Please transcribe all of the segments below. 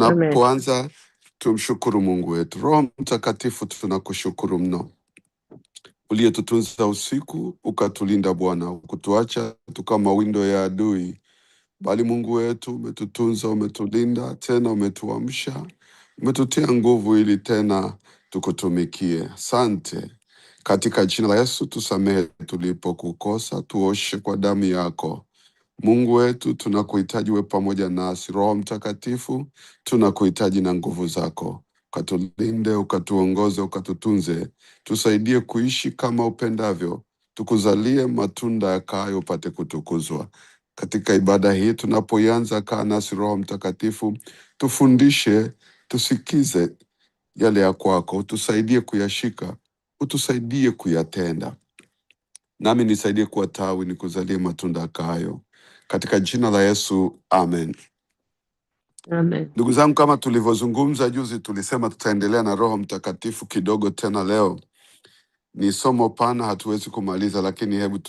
Amen. Tunapoanza tumshukuru Mungu wetu. Roho Mtakatifu, tunakushukuru mno, uliyetutunza usiku ukatulinda Bwana, ukutuacha tukawa mawindo ya adui, bali Mungu wetu umetutunza, umetulinda, tena umetuamsha, umetutia nguvu ili tena tukutumikie. Asante. Katika jina la Yesu tusamehe tulipokukosa, tuoshe kwa damu yako. Mungu wetu, tunakuhitaji we pamoja nasi. Roho Mtakatifu, tunakuhitaji na nguvu zako, ukatulinde, ukatuongoze, ukatutunze, tusaidie kuishi kama upendavyo, tukuzalie matunda yakayo upate kutukuzwa. Katika ibada hii tunapoianza, kaa nasi Roho Mtakatifu, tufundishe, tusikize yale ya kwako, utusaidie kuyashika, utusaidie kuyatenda. Nami nisaidie kuwa tawi, nikuzalie matunda yakayo. Katika jina la Yesu, amen. Amen. Ndugu zangu, kama tulivyozungumza juzi, tulisema tutaendelea na Roho Mtakatifu kidogo tena leo. Ni somo pana, hatuwezi kumaliza, lakini hebu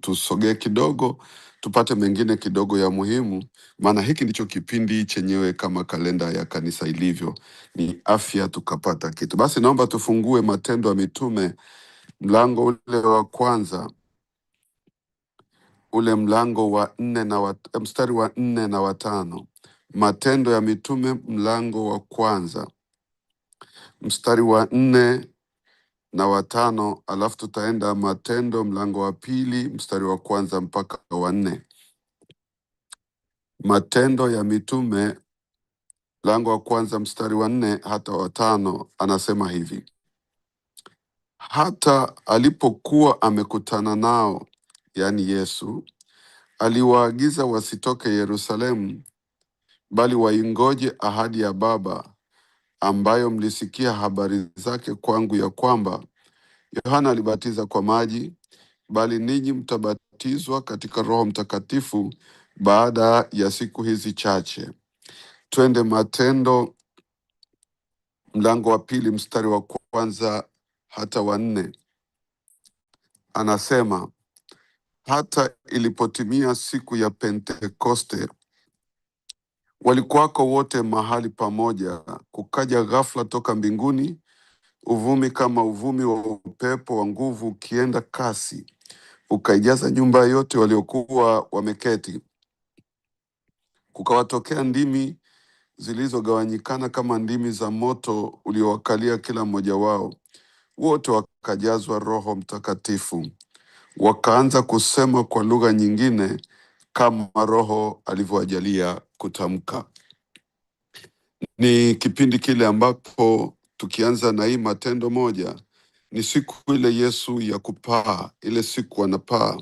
tusogee kidogo, tupate mengine kidogo ya muhimu, maana hiki ndicho kipindi chenyewe kama kalenda ya kanisa ilivyo, ni afya tukapata kitu. Basi naomba tufungue Matendo ya Mitume mlango ule wa kwanza, ule mlango wa mstari wa 4 na wa 5. Matendo ya Mitume mlango wa kwanza mstari wa 4 na wa 5, alafu tutaenda Matendo mlango wa pili mstari wa kwanza mpaka wa 4. Matendo ya Mitume mlango wa kwanza mstari wa 4 hata wa 5, anasema hivi: hata alipokuwa amekutana nao, yani Yesu, aliwaagiza wasitoke Yerusalemu, bali waingoje ahadi ya Baba, ambayo mlisikia habari zake kwangu, ya kwamba Yohana alibatiza kwa maji, bali ninyi mtabatizwa katika Roho Mtakatifu baada ya siku hizi chache. Twende Matendo mlango wa pili mstari wa kwanza hata wa 4. Anasema, hata ilipotimia siku ya Pentekoste, walikuwako wote mahali pamoja, kukaja ghafla toka mbinguni uvumi kama uvumi wa upepo wa nguvu ukienda kasi, ukaijaza nyumba yote waliokuwa wameketi. Kukawatokea ndimi zilizogawanyikana kama ndimi za moto uliowakalia kila mmoja wao. Wote wakajazwa Roho Mtakatifu, wakaanza kusema kwa lugha nyingine kama Roho alivyowajalia kutamka. Ni kipindi kile ambapo, tukianza na hii Matendo moja, ni siku ile Yesu ya kupaa, ile siku anapaa,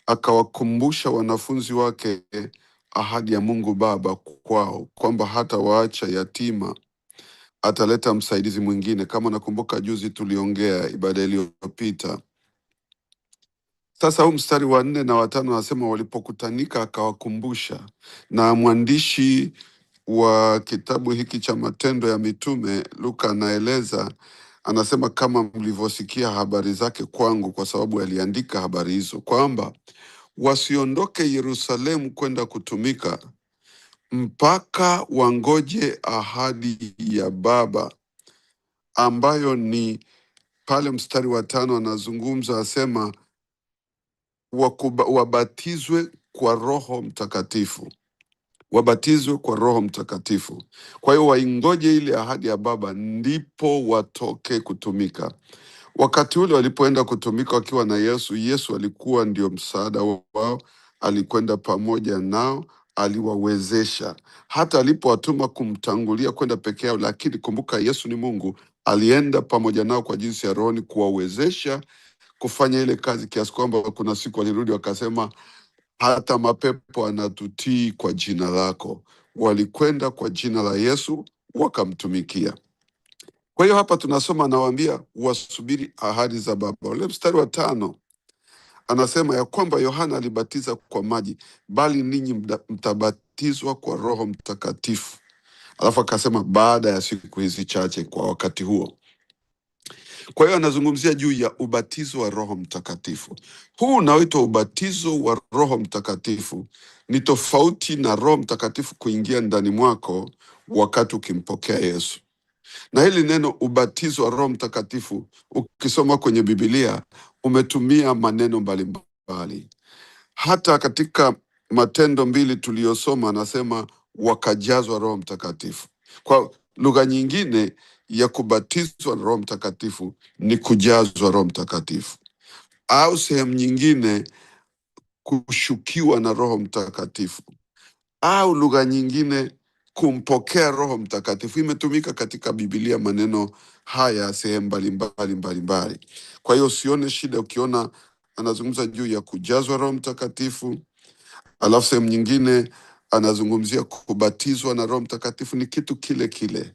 akawakumbusha wanafunzi wake ahadi ya Mungu Baba kwao, kwamba hata waacha yatima, ataleta msaidizi mwingine. Kama nakumbuka juzi tuliongea ibada iliyopita. Sasa huu mstari wa 4 na wa 5 anasema walipokutanika akawakumbusha, na mwandishi wa kitabu hiki cha Matendo ya Mitume Luka anaeleza, anasema kama mlivyosikia habari zake kwangu, kwa sababu aliandika habari hizo, kwamba wasiondoke Yerusalemu kwenda kutumika mpaka wangoje ahadi ya Baba, ambayo ni pale mstari wa 5 anazungumza, asema wabatizwe kwa Roho Mtakatifu, wabatizwe kwa Roho Mtakatifu. Kwa hiyo waingoje ile ahadi ya Baba, ndipo watoke kutumika. Wakati ule walipoenda kutumika wakiwa na Yesu, Yesu alikuwa ndio msaada wao, alikwenda pamoja nao, aliwawezesha. Hata alipowatuma kumtangulia kwenda peke yao, lakini kumbuka Yesu ni Mungu, alienda pamoja nao kwa jinsi ya rohoni kuwawezesha kufanya ile kazi, kiasi kwamba kuna siku walirudi wakasema, hata mapepo anatutii kwa jina lako. Walikwenda kwa jina la Yesu wakamtumikia. Kwa hiyo hapa tunasoma, anawaambia wasubiri ahadi za Baba. Ule mstari wa 5 anasema ya kwamba Yohana alibatiza kwa maji, bali ninyi mtabatizwa kwa Roho Mtakatifu. Alafu akasema baada ya siku hizi chache, kwa wakati huo. Kwa hiyo anazungumzia juu ya ubatizo wa Roho Mtakatifu. Huu unaoitwa ubatizo wa Roho Mtakatifu ni tofauti na Roho Mtakatifu kuingia ndani mwako wakati ukimpokea Yesu. Na hili neno ubatizo wa Roho Mtakatifu, ukisoma kwenye Biblia, umetumia maneno mbalimbali. Hata katika Matendo 2 tuliyosoma, anasema wakajazwa Roho Mtakatifu. Kwa lugha nyingine ya kubatizwa na Roho Mtakatifu ni kujazwa Roho Mtakatifu, au sehemu nyingine kushukiwa na Roho Mtakatifu, au lugha nyingine kumpokea Roho Mtakatifu. Imetumika katika Biblia maneno haya sehemu mbalimbali. Kwa hiyo usione shida ukiona anazungumza juu ya kujazwa Roho Mtakatifu, alafu sehemu nyingine anazungumzia kubatizwa na Roho Mtakatifu. Ni kitu kile kile,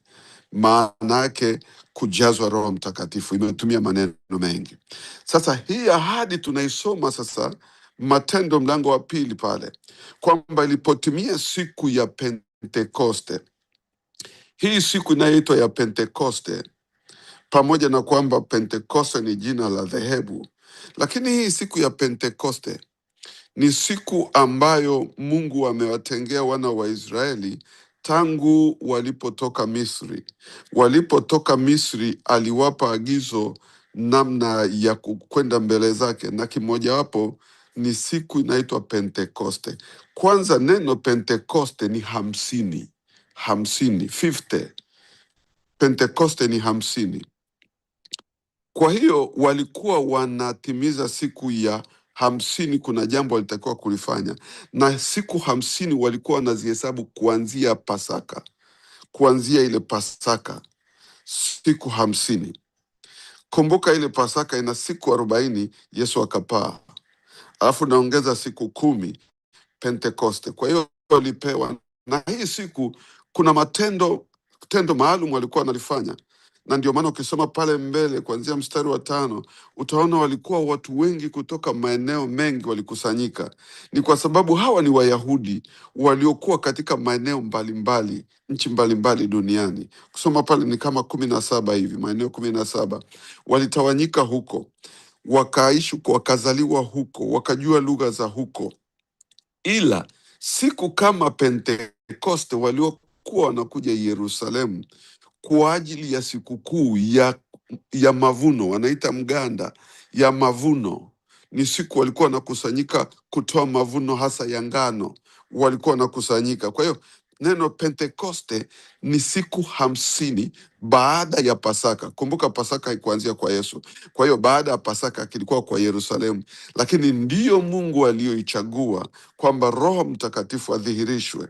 maana yake kujazwa Roho Mtakatifu. Imetumia maneno mengi. Sasa hii ahadi tunaisoma sasa Matendo mlango wa 2 pale, kwamba ilipotimia siku ya Pentekoste. Hii siku inayoitwa ya Pentekoste, pamoja na kwamba Pentekoste ni jina la dhehebu, lakini hii siku ya Pentekoste ni siku ambayo Mungu amewatengea wana wa Israeli tangu walipotoka Misri. Walipotoka Misri, aliwapa agizo namna ya kwenda mbele zake, na kimojawapo ni siku inaitwa Pentekoste. Kwanza neno Pentekoste ni 50, 50. Pentekoste ni 50. Kwa hiyo walikuwa wanatimiza siku ya 50. Kuna jambo walitakiwa kulifanya, na siku 50 walikuwa wanazihesabu kuanzia Pasaka, kuanzia ile Pasaka, siku 50. Kumbuka ile Pasaka ina siku 40, Yesu akapaa, alafu naongeza siku 10, Pentekoste. Kwa hiyo walipewa, na hii siku kuna tendo maalum walikuwa wanalifanya, na ndio maana ukisoma pale mbele kuanzia mstari wa 5 utaona walikuwa watu wengi kutoka maeneo mengi walikusanyika. Ni kwa sababu hawa ni Wayahudi waliokuwa katika maeneo mbalimbali, nchi mbalimbali duniani. Kusoma pale ni kama 17 hivi, maeneo 17 walitawanyika huko, wakaishi, wakazaliwa huko, wakajua lugha za huko. Ila siku kama Pentekoste waliokuwa wanakuja Yerusalemu kwa ajili ya sikukuu ya mavuno, wanaita mganda ya mavuno. Ni siku walikuwa wanakusanyika kutoa mavuno, hasa ya ngano, walikuwa wanakusanyika. Kwa hiyo neno Pentekoste ni siku 50 baada ya Pasaka. Kumbuka Pasaka haikuanzia kwa Yesu, kwa hiyo baada ya Pasaka kilikuwa kwa Yerusalemu, lakini ndiyo Mungu aliyoichagua kwamba Roho Mtakatifu adhihirishwe.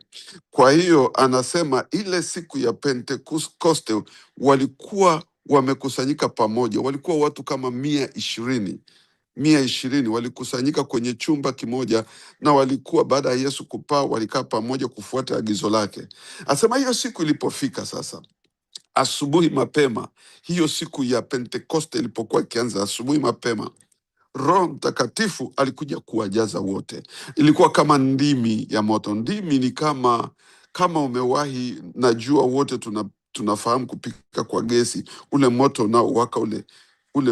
Kwa hiyo anasema ile siku ya Pentekoste walikuwa wamekusanyika pamoja, walikuwa watu kama 120 walikusanyika kwenye chumba kimoja, na walikuwa, baada ya Yesu kupaa, walikaa pamoja kufuata agizo lake. Asema hiyo siku ilipofika sasa, asubuhi mapema, hiyo siku ya Pentekoste ilipokuwa ikianza, asubuhi mapema, Roho Mtakatifu alikuja kuwajaza wote. Ilikuwa kama ndimi ya moto. Ndimi ni kama umewahi, najua wote tunafahamu kupika kwa gesi, ule moto unaowaka ule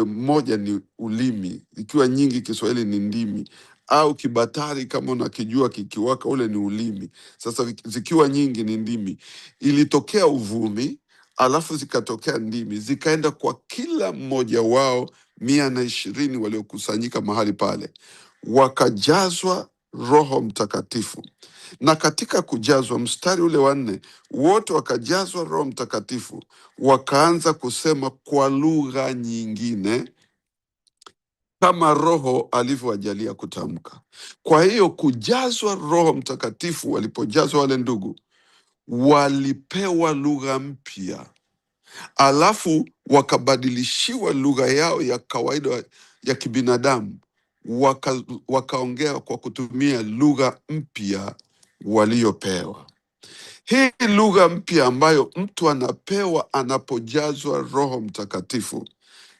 mmoja ni ulimi, ikiwa nyingi Kiswahili ni ndimi, au kibatari kama unakijua kikiwaka, ule ni ulimi. Sasa zikiwa nyingi ni ndimi. Ilitokea uvumi, alafu zikatokea ndimi, zikaenda kwa kila mmoja wao 120 waliokusanyika mahali pale, wakajazwa Roho Mtakatifu. Na katika kujazwa, mstari ule wa 4, wote wakajazwa Roho Mtakatifu, wakaanza kusema kwa lugha nyingine kama Roho alivyowajalia kutamka. Kwa hiyo kujazwa Roho Mtakatifu, walipojazwa wale ndugu, walipewa lugha mpya, alafu wakabadilishiwa lugha yao ya kawaida ya kibinadamu, wakaongea kwa kutumia lugha mpya waliopewa. Hii lugha mpya ambayo mtu anapewa anapojazwa Roho Mtakatifu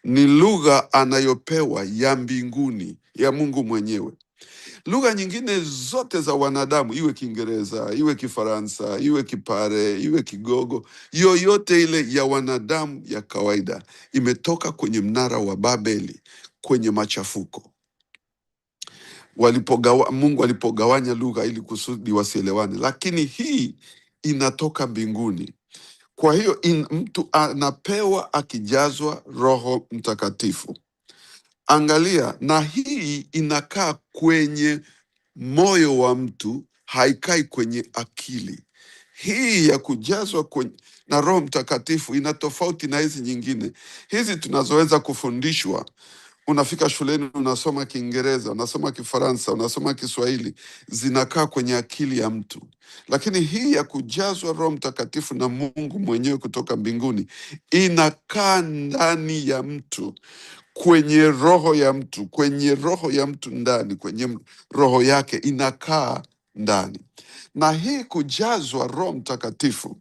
ni lugha anayopewa ya mbinguni, ya Mungu mwenyewe. Lugha nyingine zote za wanadamu, iwe Kiingereza, iwe Kifaransa, iwe Kipare, iwe Kigogo, yoyote ile ya wanadamu ya kawaida, imetoka kwenye mnara wa Babeli, kwenye machafuko. Mungu alipogawanya lugha ili kusudi wasielewane, lakini hii inatoka mbinguni. Kwa hiyo mtu anapewa akijazwa Roho Mtakatifu. Angalia, na hii inakaa kwenye moyo wa mtu, haikai kwenye akili. Hii ya kujazwa na Roho Mtakatifu ina tofauti na hizi nyingine. Hizi tunazoweza kufundishwa, unafika shuleni unasoma Kiingereza, unasoma Kifaransa, unasoma Kiswahili, zinakaa kwenye akili ya mtu. Lakini hii ya kujazwa Roho Mtakatifu na Mungu mwenyewe kutoka mbinguni inakaa ndani ya mtu, kwenye roho ya mtu, kwenye roho ya mtu ndani, kwenye roho yake inakaa ndani. Na hii kujazwa Roho Mtakatifu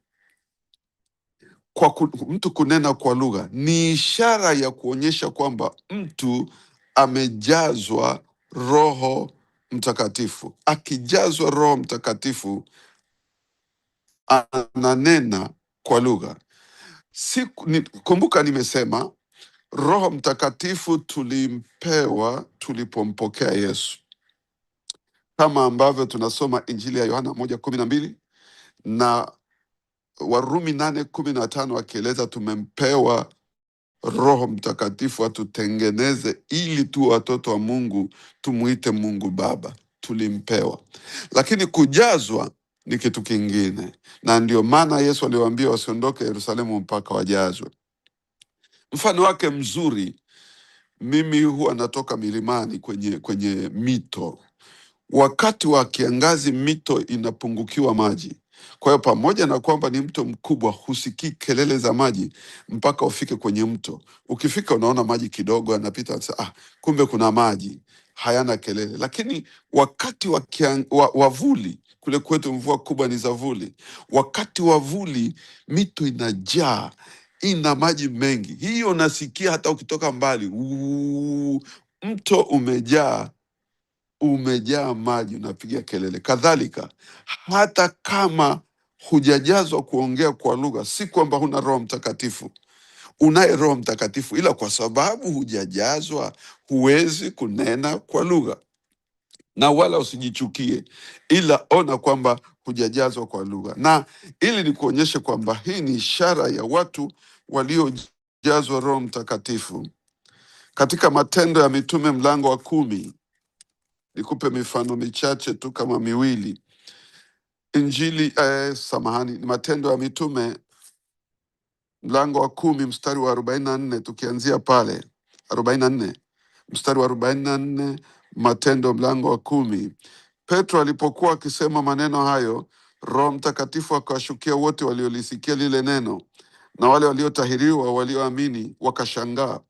kwa mtu kunena kwa lugha ni ishara ya kuonyesha kwamba mtu amejazwa Roho Mtakatifu. Akijazwa Roho Mtakatifu ananena kwa lugha. Kumbuka nimesema Roho Mtakatifu tulimpewa tulipompokea Yesu, kama ambavyo tunasoma Injili ya Yohana 1:12 na Warumi 8:15 akieleza tumempewa Roho Mtakatifu atutengeneze ili tu watoto wa Mungu, tumuite Mungu Baba. Tulimpewa, lakini kujazwa ni kitu kingine, na ndio maana Yesu aliwaambia wasiondoke Yerusalemu mpaka wajazwe. Mfano wake mzuri, mimi huwa natoka milimani kwenye mito. Wakati wa kiangazi mito inapungukiwa maji. Kwa hiyo pamoja na kwamba ni mto mkubwa, husikii kelele za maji mpaka ufike kwenye mto. Ukifika unaona maji kidogo yanapita, kumbe kuna maji, hayana kelele. Lakini wakati wa vuli, kule kwetu mvua kubwa ni za vuli, wakati wa vuli mito inajaa, ina maji mengi. Hiyo unasikia hata ukitoka mbali, mto umejaa maji, unapiga kelele. Kadhalika, hata kama hujajazwa kuongea kwa lugha, si kwamba huna Roho Mtakatifu. Unaye Roho Mtakatifu, ila kwa sababu hujajazwa huwezi kunena kwa lugha. Na wala usijichukie, ila ona kwamba hujajazwa kwa lugha. Na ili ni kuonyeshe kwamba hii ni ishara ya watu waliojazwa Roho Mtakatifu. Katika Matendo ya Mitume mlango wa 10, nikupe mifano michache tu kama miwili. Matendo ya Mitume mlango wa 10 mstari wa 44, tukianzia pale 44, mstari wa 44, Matendo mlango wa 10. Petro alipokuwa akisema maneno hayo, Roho Mtakatifu akawashukia wote waliolisikia lile neno, na wale waliotahiriwa walioamini wakashangaa,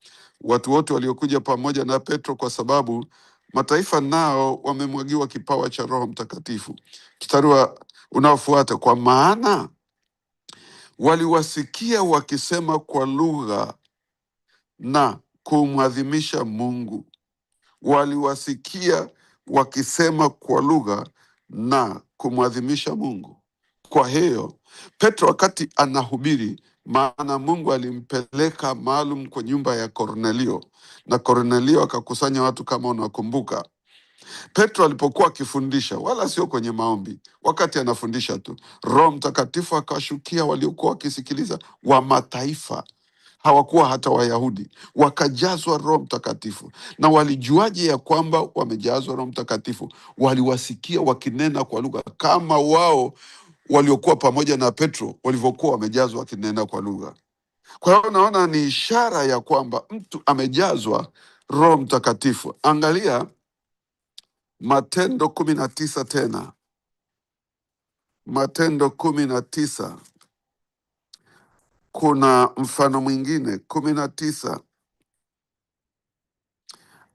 watu wote waliokuja pamoja na Petro, kwa sababu mataifa nao wamemwagiwa kipawa cha Roho Mtakatifu. Mstari unaofuata, kwa maana waliwasikia wakisema kwa lugha na kumwadhimisha Mungu. Waliwasikia wakisema kwa lugha na kumwadhimisha Mungu. Kwa hiyo Petro wakati anahubiri, maana Mungu alimpeleka maalum kwa nyumba ya Kornelio, na Kornelio akakusanya watu, kama unakumbuka. Petro alipokuwa akifundisha, wala sio kwenye maombi, wakati anafundisha tu, Roho Mtakatifu akawashukia waliokuwa wakisikiliza, wa mataifa, hawakuwa hata Wayahudi, wakajazwa Roho Mtakatifu. Na walijuaje ya kwamba wamejazwa Roho Mtakatifu? Waliwasikia wakinena kwa lugha, kama wao waliokuwa pamoja na Petro walivyokuwa wamejazwa wakinena kwa lugha. Kwa hiyo naona ni ishara ya kwamba mtu amejazwa Roho Mtakatifu. Angalia Matendo 19 tena, Matendo 19, kuna mfano mwingine 19.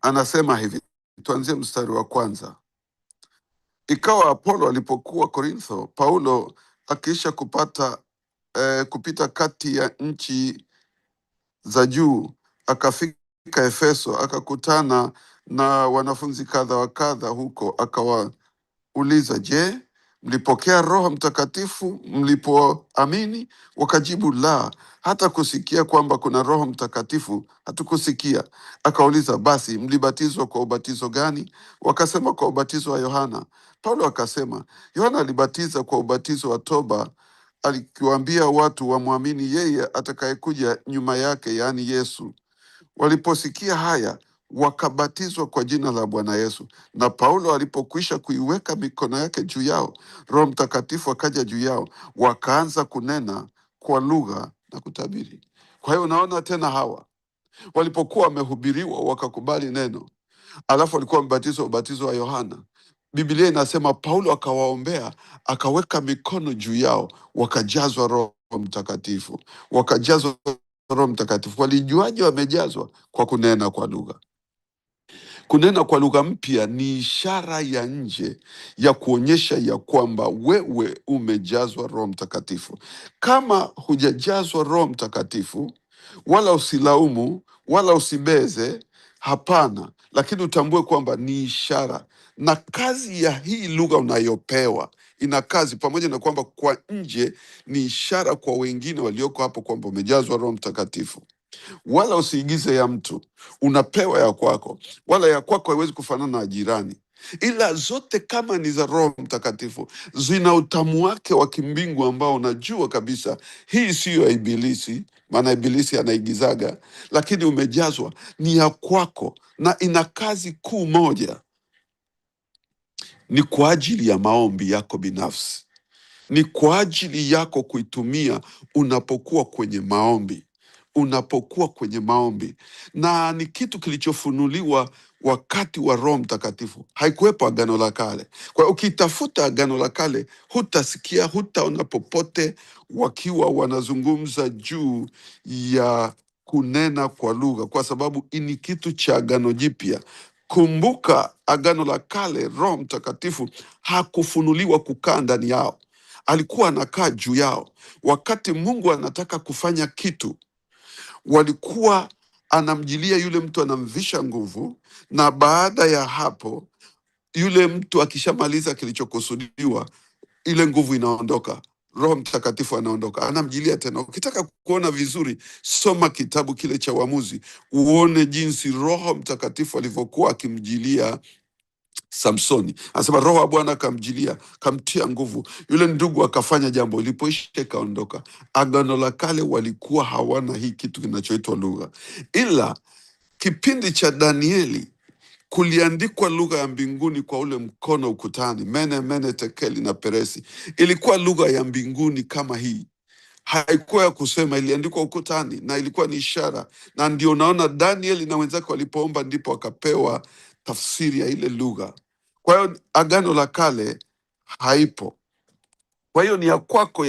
Anasema hivi, tuanzie mstari wa 1. Ikawa Apolo alipokuwa Korintho, Paulo akiisha kupita kati ya nchi za juu, akafika Efeso, akakutana na wanafunzi kadha wa kadha huko. Akawauliza, je, mlipokea Roho Mtakatifu mlipoamini? Wakajibu, la, hata kusikia kwamba kuna Roho Mtakatifu hatukusikia. Akauliza, basi mlibatizwa kwa ubatizo gani? Wakasema, kwa ubatizo wa Yohana. Paulo akasema, Yohana alibatiza kwa ubatizo wa toba alikiwaambia watu wamwamini yeye atakayekuja nyuma yake, yaani Yesu. Waliposikia haya, wakabatizwa kwa jina la Bwana Yesu. Na Paulo alipokwisha kuiweka mikono yake juu yao, Roho Mtakatifu akaja juu yao, wakaanza kunena kwa lugha na kutabiri. Kwa hiyo unaona tena, hawa walipokuwa wamehubiriwa wakakubali neno, alafu walikuwa wamebatizwa ubatizo wa Yohana. Biblia inasema Paulo akawaombea, akaweka mikono juu yao, wakajazwa Roho Mtakatifu, wakajazwa Roho Mtakatifu. Walijuaje wamejazwa? Kwa kunena kwa lugha. Kunena kwa lugha mpya ni ishara ya nje ya kuonyesha ya kwamba wewe umejazwa Roho Mtakatifu. Kama hujajazwa Roho Mtakatifu, wala usilaumu wala usibeze, hapana, lakini utambue kwamba ni ishara, na kazi ya hii lugha unayopewa ina kazi, pamoja na kwamba kwa nje ni ishara kwa wengine walioko hapo kwamba umejazwa Roho Mtakatifu. Wala usiigize ya mtu, unapewa ya kwako, wala ya kwako haiwezi kufanana na jirani, ila zote kama ni za Roho Mtakatifu zina utamu wake wa kimbingu ambao unajua kabisa hii siyo ya Ibilisi, maana Ibilisi anaigizaga, lakini umejazwa, ni ya kwako, na ina kazi kuu moja, ni kwa ajili ya maombi yako binafsi, ni kwa ajili yako kuitumia unapokuwa kwenye maombi, unapokuwa kwenye maombi. Na ni kitu kilichofunuliwa wakati wa Roho Mtakatifu, haikuwepo Agano la Kale. Kwa hiyo ukitafuta Agano la Kale hutasikia, hutaona popote wakiwa wanazungumza juu ya kunena kwa lugha, kwa sababu ni kitu cha Agano Jipya. Kumbuka, Agano la Kale Roho Mtakatifu hakufunuliwa kukaa ndani yao, alikuwa anakaa juu yao. Wakati Mungu anataka kufanya kitu, walikuwa anamjilia yule mtu, anamvisha nguvu, na baada ya hapo yule mtu akishamaliza kilichokusudiwa, ile nguvu inaondoka, Roho Mtakatifu anaondoka, anamjilia tena. Ukitaka kuona vizuri, soma kitabu kile cha Waamuzi, uone jinsi Roho Mtakatifu alivyokuwa akimjilia Samsoni. Anasema Roho wa Bwana akamjilia, kamtia nguvu, yule ndugu akafanya jambo, ilipoisha ikaondoka. Agano la Kale walikuwa hawana hii kitu kinachoitwa lugha, ila kipindi cha Danieli kuliandikwa lugha ya mbinguni kwa ule mkono ukutani, mene mene tekeli na peresi. Ilikuwa lugha ya mbinguni kama hii, haikuwa ya kusema, iliandikwa ukutani na ilikuwa ni ishara. Na ndio naona Danieli na wenzake walipoomba, ndipo wakapewa tafsiri ya ile lugha. Kwa hiyo Agano la Kale haipo. Kwa hiyo ni ya kwako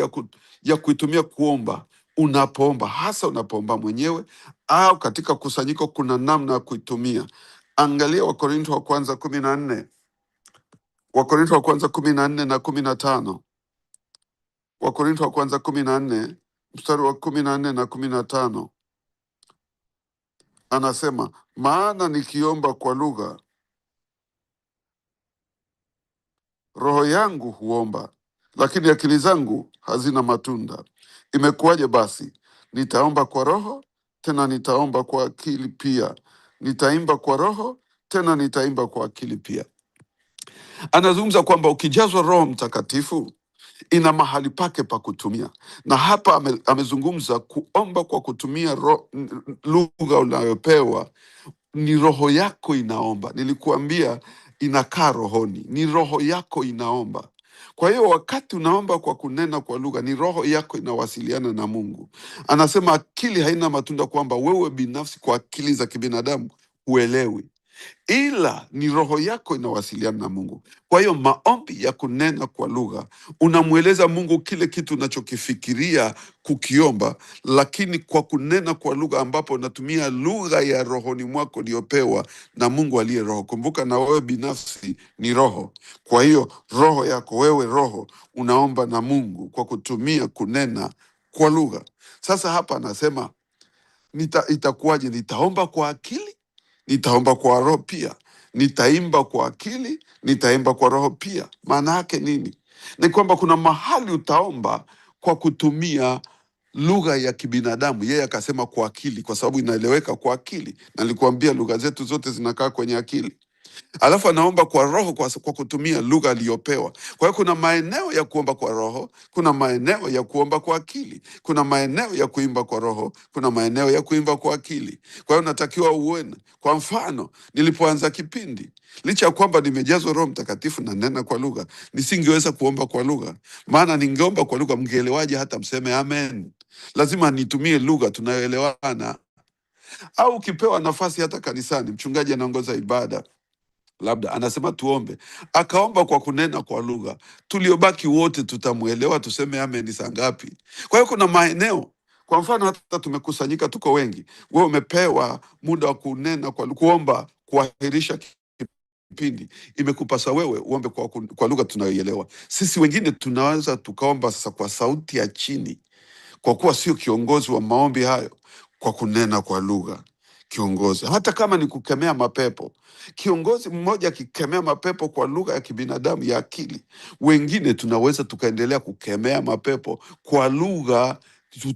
ya kuitumia kuomba, unapoomba, hasa unapoomba mwenyewe au katika kusanyiko, kuna namna ya kuitumia. Angalia Wakorintho wa kwanza 14, Wakorintho wa kwanza 14 na 15, Wakorintho wa kwanza 14 mstari wa 14 na 15, anasema maana nikiomba kwa lugha, roho yangu huomba, lakini akili zangu hazina matunda. Imekuwaje basi? Nitaomba kwa roho, tena nitaomba kwa akili pia. Nitaimba kwa roho, tena nitaimba kwa akili pia. Anazungumza kwamba ukijazwa Roho Mtakatifu ina mahali pake pa kutumia, na hapa amezungumza kuomba kwa kutumia lugha unayopewa. Ni roho yako inaomba. Nilikuambia inakaa rohoni, ni roho yako inaomba. Kwa hiyo wakati unaomba kwa kunena kwa lugha, ni roho yako inawasiliana na Mungu. Anasema akili haina matunda, kwamba wewe binafsi kwa akili za kibinadamu huelewi, ila ni roho yako inawasiliana na Mungu. Kwa hiyo maombi ya kunena kwa lugha, unamweleza Mungu kile kitu unachokifikiria kukiomba, lakini kwa kunena kwa lugha, ambapo unatumia lugha ya rohoni mwako iliyopewa na Mungu aliye roho. Kumbuka na wewe binafsi ni roho. Kwa hiyo roho yako wewe, roho, unaomba na Mungu kwa kutumia kunena kwa lugha. Sasa hapa anasema itakuwaje? Nitaomba kwa akili, nitaomba kwa roho pia, nitaimba kwa akili, nitaimba kwa roho pia. Maana yake nini? Ni kwamba kuna mahali utaomba kwa kutumia lugha ya kibinadamu, yeye akasema kwa akili, kwa sababu inaeleweka kwa akili, na nilikuambia lugha zetu zote zinakaa kwenye akili. alafu anaomba kwa roho kwa kutumia lugha aliyopewa. Kwa hiyo kuna maeneo ya kuomba kwa roho, kuna maeneo ya kuomba kwa akili, kuna maeneo ya kuimba kwa roho, kuna maeneo ya kuimba kwa akili. Kwa hiyo natakiwa uone. Kwa mfano, nilipoanza kipindi, licha ya kwamba nimejazwa Roho Mtakatifu na nena kwa lugha, nisingeweza kuomba kwa lugha, maana ningeomba kwa lugha, mngeelewaje hata mseme amen? Lazima nitumie lugha tunayoelewana. Au ukipewa nafasi hata kanisani, mchungaji anaongoza ibada, labda anasema tuombe, akaomba kwa kunena kwa lugha, tuliobaki wote tutamwelewa, tuseme amen saa ngapi? Kwa hiyo kuna maeneo, kwa mfano hata tumekusanyika, tuko wengi, wewe umepewa muda wa kunena kuomba, kuahirisha kipindi, imekupasa wewe uombe kwa lugha tunayoielewa. Sisi wengine tunaweza tukaomba sasa kwa sauti ya chini, kwa kuwa sio kiongozi wa maombi hayo, kwa kunena kwa lugha. Kiongozi hata kama ni kukemea mapepo, kiongozi mmoja akikemea mapepo kwa lugha ya kibinadamu ya akili, wengine tunaweza tukaendelea kukemea mapepo kwa lugha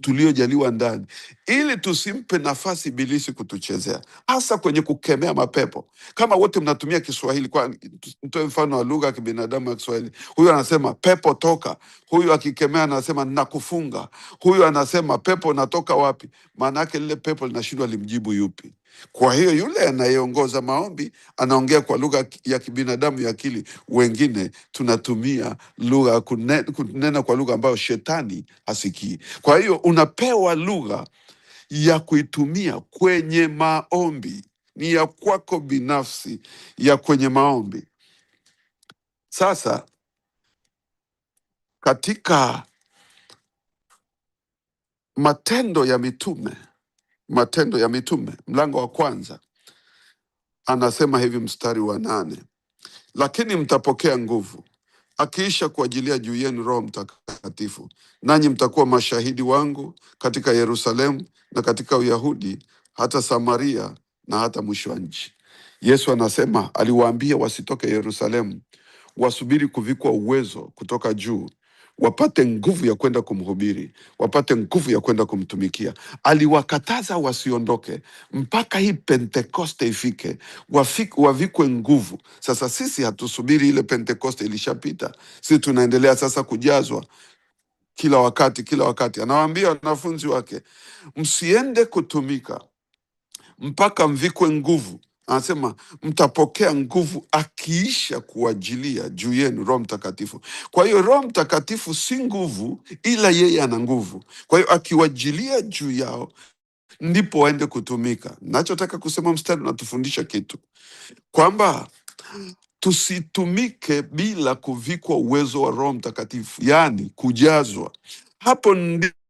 tuliojaliwa ndani, ili tusimpe nafasi ibilisi kutuchezea, hasa kwenye kukemea mapepo. Kama wote mnatumia Kiswahili, kwa mtoe mfano wa lugha ya kibinadamu ya Kiswahili, huyu anasema pepo toka, huyu akikemea anasema nakufunga, huyu anasema pepo natoka wapi? Maana yake lile pepo linashindwa limjibu yupi. Kwa hiyo yule anayeongoza maombi anaongea kwa lugha ya kibinadamu ya akili, wengine tunatumia lugha kunena kwa lugha ambayo shetani hasikii. Kwa hiyo unapewa lugha ya kuitumia kwenye maombi, ni ya kwako binafsi, ya kwenye maombi. Sasa katika Matendo ya Mitume mlango wa 1 anasema hivi, mstari wa 8, lakini mtapokea nguvu akiisha kuajilia juu yenu Roho Mtakatifu, nanyi mtakuwa mashahidi wangu katika Yerusalemu na katika Uyahudi hata Samaria na hata mwisho wa nchi. Yesu anasema aliwaambia wasitoke Yerusalemu, wasubiri kuvikwa uwezo kutoka juu, wapate nguvu ya kwenda kumhubiri, wapate nguvu ya kwenda kumtumikia. Aliwakataza wasiondoke mpaka hii Pentekoste ifike, wavikwe nguvu. Sasa sisi hatusubiri ile Pentekoste, ilishapita. Sisi tunaendelea sasa kujazwa kila wakati. Anawaambia wanafunzi wake, msiende kutumika mpaka mvikwe nguvu. Anasema mtapokea nguvu akiisha kuajilia juu yenu Roho Mtakatifu. Kwa hiyo Roho Mtakatifu si nguvu, ila yeye ana nguvu. Kwa hiyo akiwajilia juu yao ndipo waende kutumika. Nachotaka kusema, mstari unatufundisha kitu, kwamba tusitumike bila kuvikwa uwezo wa Roho Mtakatifu, yaani kujazwa. Hapo ndipo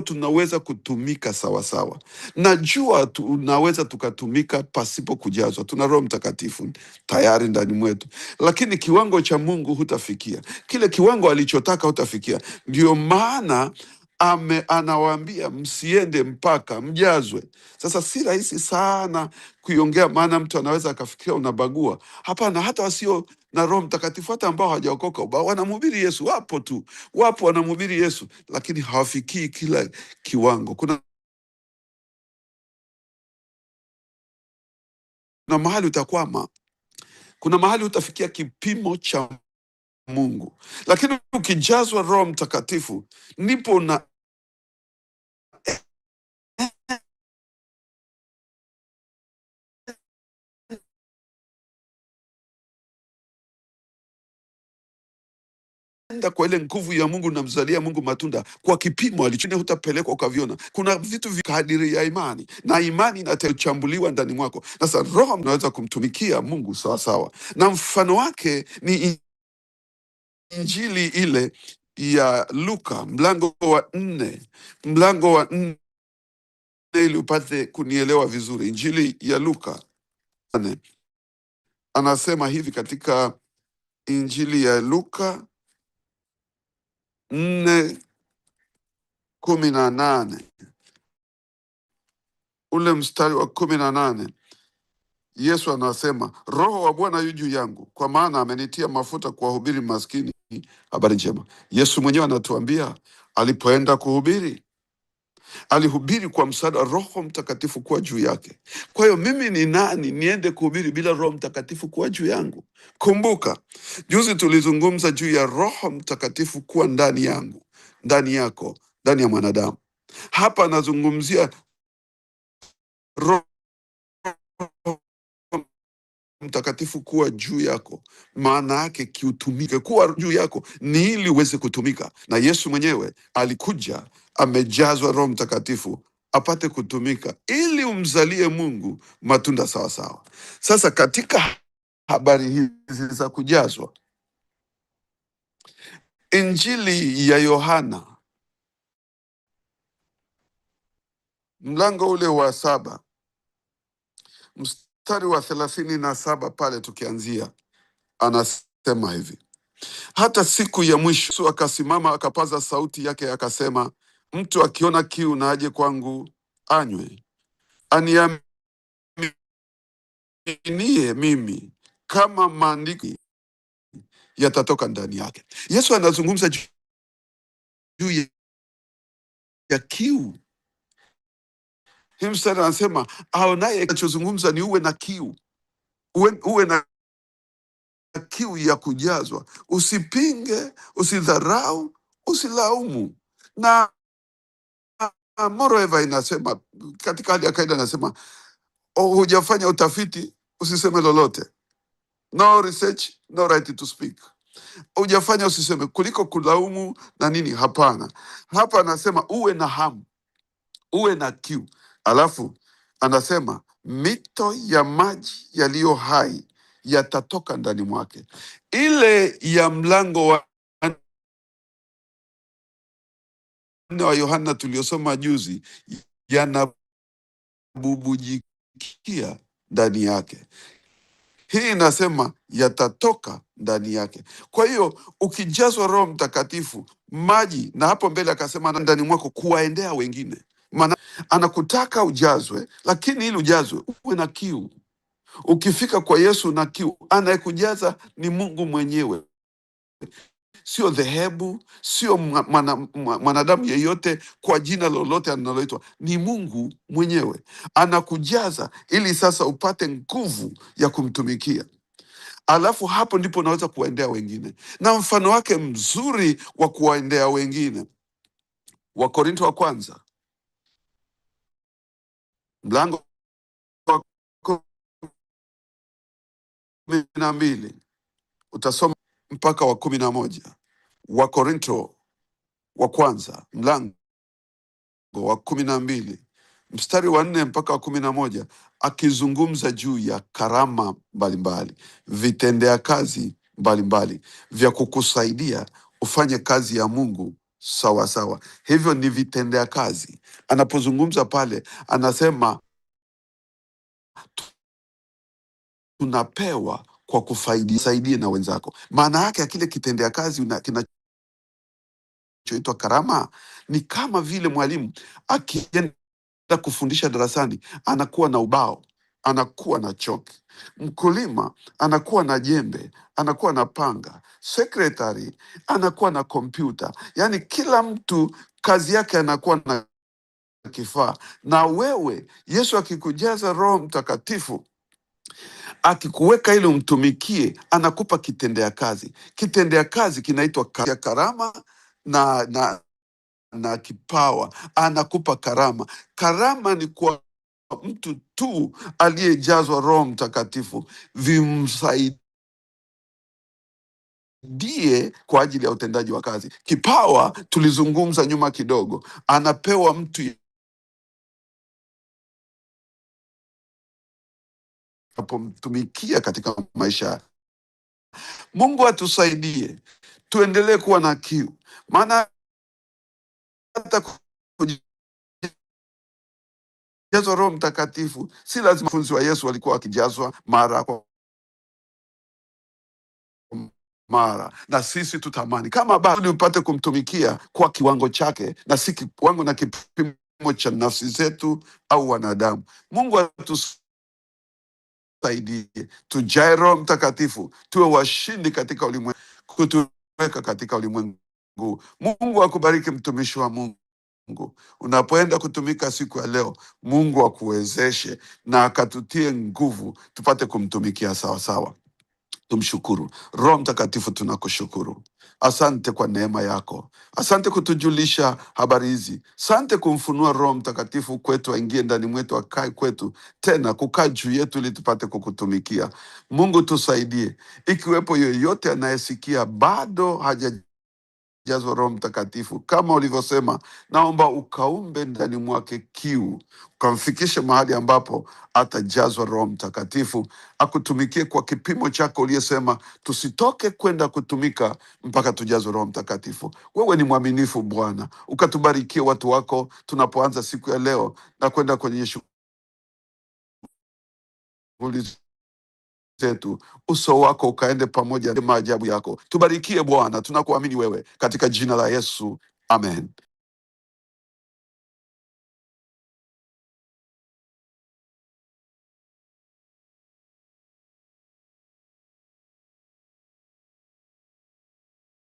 tunaweza kutumika sawasawa. Najua tunaweza tukatumika pasipo kujazwa, tuna Roho Mtakatifu tayari ndani mwetu, lakini kiwango cha Mungu hutafikia, kile kiwango alichotaka hutafikia. Ndio maana anawaambia msiende mpaka mjazwe. Sasa si rahisi sana kuiongea, maana mtu anaweza akafikiria unabagua. Hapana, hata wasio na Roho Mtakatifu, hata ambao hawajaokoka, wanamhubiri Yesu, wapo wanamhubiri Yesu, lakini hawafikii kila kiwango. Kuna mahali utakwama, kuna mahali utafikia kipimo cha Mungu, lakini ukijazwa Roho Mtakatifu ndipo kwa ile nguvu ya Mungu, namzalia Mungu matunda kwa kipimo alicho, hutapelekwa ukaviona. Kuna vitu kadiri ya imani, na imani inachambuliwa ndani mwako. Sasa Roho mnaweza kumtumikia Mungu sawasawa, na mfano wake ni Injili ile ya Luka mlango wa 4, ili upate kunielewa vizuri. Injili ya Luka anasema hivi katika Injili ya Luka 4:18, ule mstari wa 18, Yesu anasema, Roho wa Bwana yu juu yangu, kwa maana amenitia mafuta kuwahubiri maskini habari njema. Yesu mwenyewe anatuambia alipoenda kuhubiri, alihubiri kwa msaada wa Roho Mtakatifu kuwa juu yake. Kwa hiyo mimi ni nani niende kuhubiri bila Roho Mtakatifu kuwa juu yangu? Kumbuka juzi tulizungumza juu ya Roho Mtakatifu kuwa ndani yangu, ndani yako, ndani ya mwanadamu. Hapa anazungumzia Roho Mtakatifu kuwa juu yako. Maana yake kiutumike, kuwa juu yako ni ili uweze kutumika, na Yesu mwenyewe alikuja amejazwa Roho Mtakatifu apate kutumika ili umzalie Mungu matunda sawasawa. Sasa katika habari hizi za kujazwa, Injili ya Yohana mlango ule wa 7 mstari wa 37 pale tukianzia, anasema hivi: hata siku ya mwisho Yesu akasimama akapaza sauti yake akasema, mtu akiona kiu na aje kwangu anywe. Aniaminie mimi, kama maandiko yatatoka ndani yake. Yesu anazungumza juu ya kiu. Hii mstari anasema aonaye, anachozungumza ni uwe na kiu, uwe na kiu ya kujazwa. Usipinge, usidharau, usilaumu. Na moreover inasema katika hali ya kawaida, anasema hujafanya utafiti usiseme lolote. No research, no right to speak. Hujafanya usiseme, kuliko kulaumu na nini. Hapana, hapa anasema uwe na hamu, uwe na kiu. Alafu anasema mito ya maji yaliyo hai yatatoka ndani mwake. Ile ya mlango wa 4 wa Yohana tuliosoma juzi yanabubujikia ndani yake. Hii inasema yatatoka ndani yake. Kwa hiyo ukijazwa Roho Mtakatifu, maji, na hapo mbele akasema ndani mwako kuwaendea wengine. Maana anakutaka ujazwe, lakini ili ujazwe uwe na kiu. Ukifika kwa Yesu na kiu, anayekujaza ni Mungu mwenyewe, sio dhehebu, sio mwanadamu yeyote kwa jina lolote analoitwa. Ni Mungu mwenyewe anakujaza ili sasa upate nguvu ya kumtumikia. Alafu hapo ndipo unaweza kuwaendea wengine, na mfano wake mzuri wa kuwaendea wengine, Wakorintho wa kwanza mlango wa 12 utasoma mpaka wa 11. Wakorintho wa kwanza mlango wa 12 mstari wa 4 mpaka wa 11, akizungumza juu ya karama mbalimbali, vitendea kazi mbalimbali vya kukusaidia ufanye kazi ya Mungu sawa sawa. Hivyo ni vitendea kazi. Anapozungumza pale anasema tunapewa kwa kusaidie na wenzako. Maana yake ya kile kitendea kazi kinachoitwa karama ni kama vile mwalimu akienda kufundisha darasani, anakuwa na ubao, anakuwa na choki. Mkulima anakuwa na jembe, anakuwa na panga. Sekretari anakuwa na kompyuta. Yaani kila mtu kazi yake anakuwa na kifaa. Na wewe Yesu akikujaza Roho Mtakatifu, akikuweka ili umtumikie, anakupa kitendea kazi. Kitendea kazi kinaitwa karama na kipawa. Anakupa karama. Karama ni kwa mtu tu aliyejazwa Roho Mtakatifu vimsaidie kwa ajili ya utendaji wa kazi. Kipawa tulizungumza nyuma kidogo, anapewa mtu apomtumikia katika maisha. Mungu atusaidie tuendelee kuwa na kiu, maana hata kujazwa Roho Mtakatifu si lazima. Wanafunzi wa Yesu walikuwa wakijazwa mara kwa mara, na sisi tutamani kama bado upate kumtumikia kwa kiwango chake na si kiwango na kipimo cha nafsi zetu au wanadamu. Mungu atusaidie tujae Roho Mtakatifu, tuwe washindi katika ulimwengu, kutuweka katika ulimwengu. Mungu akubariki mtumishi wa Mungu. Mungu. Unapoenda kutumika siku ya leo, Mungu akuwezeshe na akatutie nguvu tupate kumtumikia sawa sawa. Tumshukuru Roho Mtakatifu, tunakushukuru. Asante kwa neema yako, asante kutujulisha habari hizi, asante kumfunua Roho Mtakatifu kwetu, aingie ndani mwetu, akae kwetu, tena kukaa juu yetu, ili tupate kukutumikia. Mungu tusaidie, ikiwepo yoyote anayesikia bado hajajazwa Roho Mtakatifu, kama ulivyosema, naomba ukaumbe ndani mwake kiu, ukamfikishe mahali ambapo atajazwa Roho Mtakatifu, akutumikie kwa kipimo chako uliyesema tusitoke kwenda kutumika mpaka tujazwe Roho Mtakatifu. Wewe ni mwaminifu Bwana, ukatubarikie watu wako tunapoanza siku ya leo na kwenda kwenye shughuli zetu. Uso wako ukaende pamoja na maajabu yako. Tubarikie Bwana, tunakuamini wewe, katika jina la Yesu, amen.